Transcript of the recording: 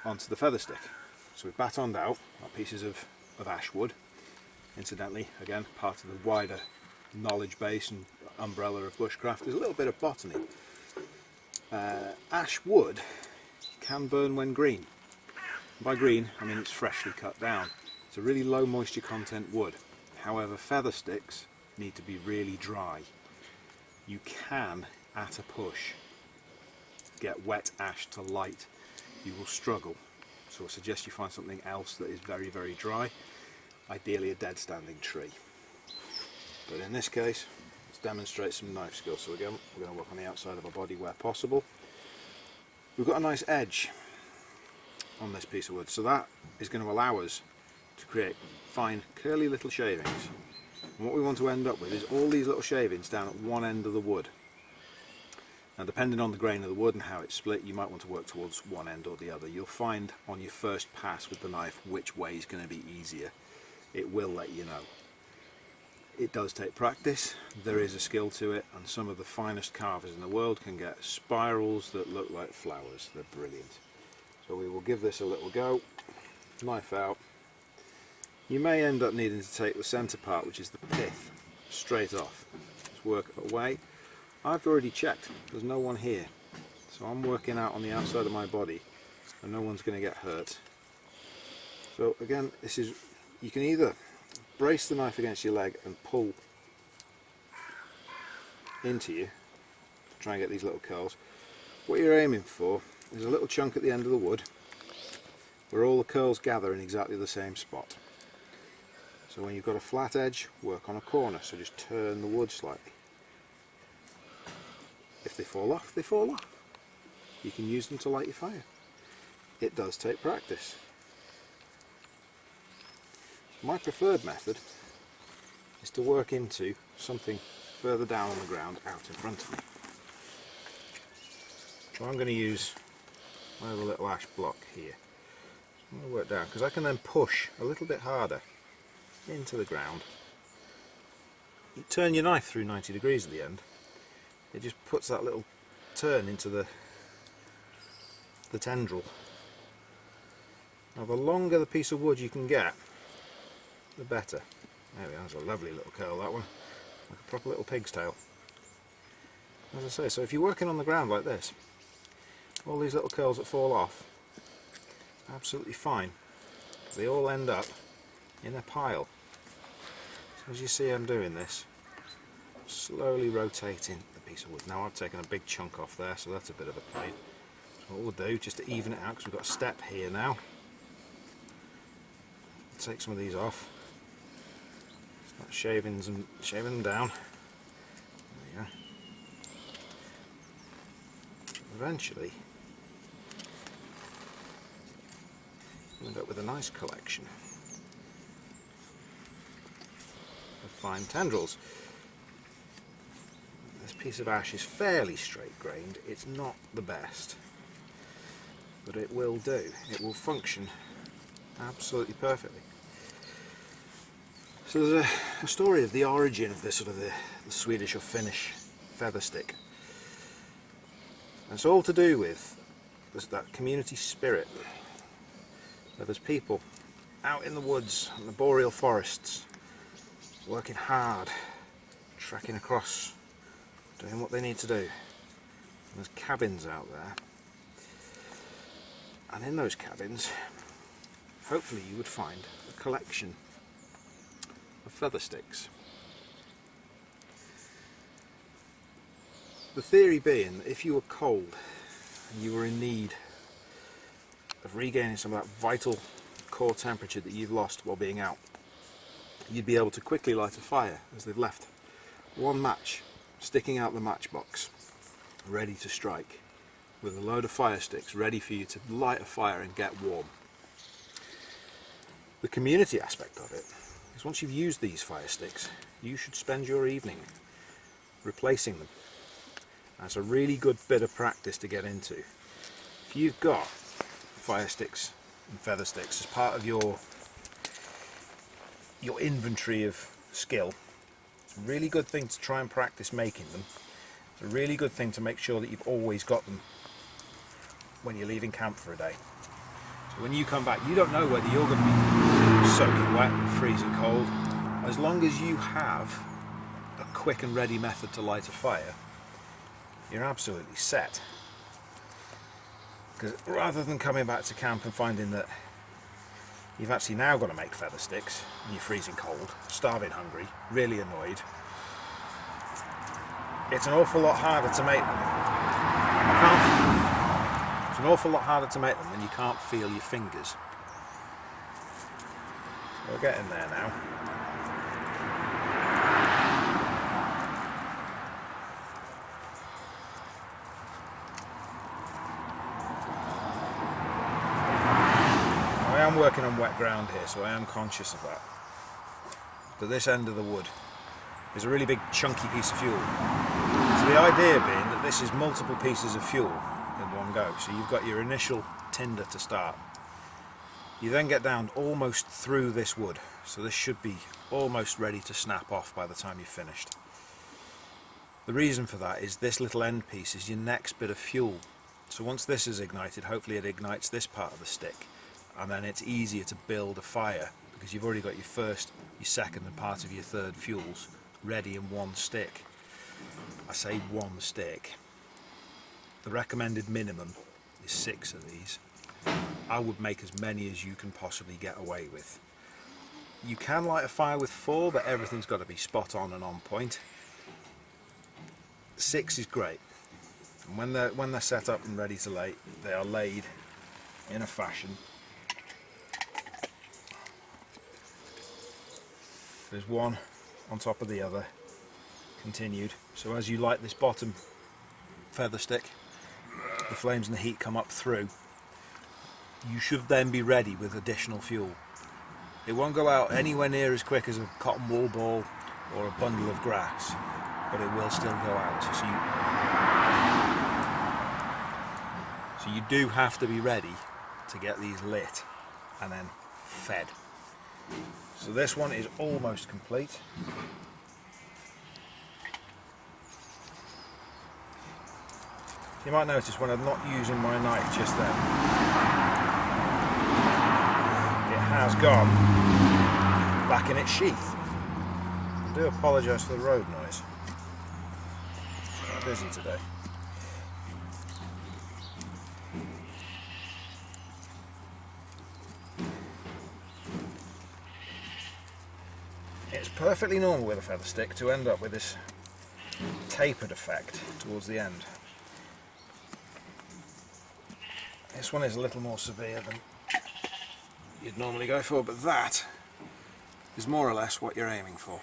onto the feather stick. So we've batoned out our pieces of ash wood. Incidentally, again, part of the wider knowledge base and umbrella of bushcraft is a little bit of botany. Ash wood can burn when green. By green, I mean it's freshly cut down. It's a really low moisture content wood. However, feather sticks need to be really dry. You can, at a push, get wet ash to light. You will struggle. So I suggest you find something else that is very, very dry. Ideally a dead standing tree. But in this case, let's demonstrate some knife skills. So again, we're going to work on the outside of our body where possible. We've got a nice edge on this piece of wood, so that is going to allow us to create fine curly little shavings. And what we want to end up with is all these little shavings down at one end of the wood. Now, depending on the grain of the wood and how it's split, you might want to work towards one end or the other. You'll find on your first pass with the knife which way is going to be easier. It will let you know. It does take practice, there is a skill to it, and some of the finest carvers in the world can get spirals that look like flowers. They're brilliant. So we will give this a little go. Knife out. You may end up needing to take the centre part, which is the pith, straight off. Just work it away. I've already checked, there's no one here. So I'm working out on the outside of my body and no one's going to get hurt. So again, this is, you can either brace the knife against your leg and pull into you to try and get these little curls. What you're aiming for is a little chunk at the end of the wood where all the curls gather in exactly the same spot. So when you've got a flat edge, work on a corner, so just turn the wood slightly. If they fall off, they fall off. You can use them to light your fire. It does take practice. My preferred method is to work into something further down on the ground out in front of me. So I'm going to use my little ash block here. I'm going to work down because I can then push a little bit harder into the ground. You turn your knife through 90 degrees at the end. It just puts that little turn into the tendril. Now the longer the piece of wood you can get, the better. There we are, that's a lovely little curl, that one. Like a proper little pig's tail. As I say, so if you're working on the ground like this, all these little curls that fall off, absolutely fine. They all end up in a pile. So as you see I'm doing this, slowly rotating the piece of wood. Now I've taken a big chunk off there, so that's a bit of a pain. So what we'll do, just to even it out, because we've got a step here now, take some of these off. Start shaving them down. There you go. Eventually, we'll end up with a nice collection of fine tendrils. This piece of ash is fairly straight grained. It's not the best, but it will do. It will function absolutely perfectly. So there's a story of the origin of this sort of the Swedish or Finnish feather stick. And it's all to do with that community spirit. Where there's people out in the woods and the boreal forests working hard, trekking across, doing what they need to do. And there's cabins out there. And in those cabins, hopefully you would find a collection of feather sticks. The theory being that if you were cold and you were in need of regaining some of that vital core temperature that you've lost while being out, you'd be able to quickly light a fire, as they've left one match sticking out the matchbox, ready to strike, with a load of fire sticks ready for you to light a fire and get warm. The community aspect of it is once you've used these fire sticks, you should spend your evening replacing them. That's a really good bit of practice to get into. If you've got fire sticks and feather sticks as part of your inventory of skill, it's a really good thing to try and practice making them. It's a really good thing to make sure that you've always got them when you're leaving camp for a day. When you come back, you don't know whether you're going to be soaking wet, freezing cold. As long as you have a quick and ready method to light a fire, you're absolutely set. Because rather than coming back to camp and finding that you've actually now got to make feather sticks and you're freezing cold, starving hungry, really annoyed, it's an awful lot harder to make them. It's an awful lot harder to make them when you can't feel your fingers. So we're getting there now. I am working on wet ground here, so I am conscious of that. But this end of the wood is a really big chunky piece of fuel. So the idea being that this is multiple pieces of fuel in one go. So you've got your initial tinder to start. You then get down almost through this wood. So this should be almost ready to snap off by the time you've finished. The reason for that is this little end piece is your next bit of fuel. So once this is ignited, hopefully it ignites this part of the stick. And then it's easier to build a fire because you've already got your first, your second and part of your third fuels ready in one stick. I say one stick. The recommended minimum is 6 of these. I would make as many as you can possibly get away with. You can light a fire with 4, but everything's got to be spot on and on point. 6 is great. And when they're set up and ready to light, they are laid in a fashion. There's one on top of the other, continued. So as you light this bottom feather stick, the flames and the heat come up through. You should then be ready with additional fuel. It won't go out anywhere near as quick as a cotton wool ball or a bundle of grass, but it will still go out. So you do have to be ready to get these lit and then fed. So this one is almost complete. You might notice when I'm not using my knife just then, it has gone back in its sheath. I do apologise for the road noise. It's busy today. It's perfectly normal with a feather stick to end up with this tapered effect towards the end. This one is a little more severe than you'd normally go for, but that is more or less what you're aiming for.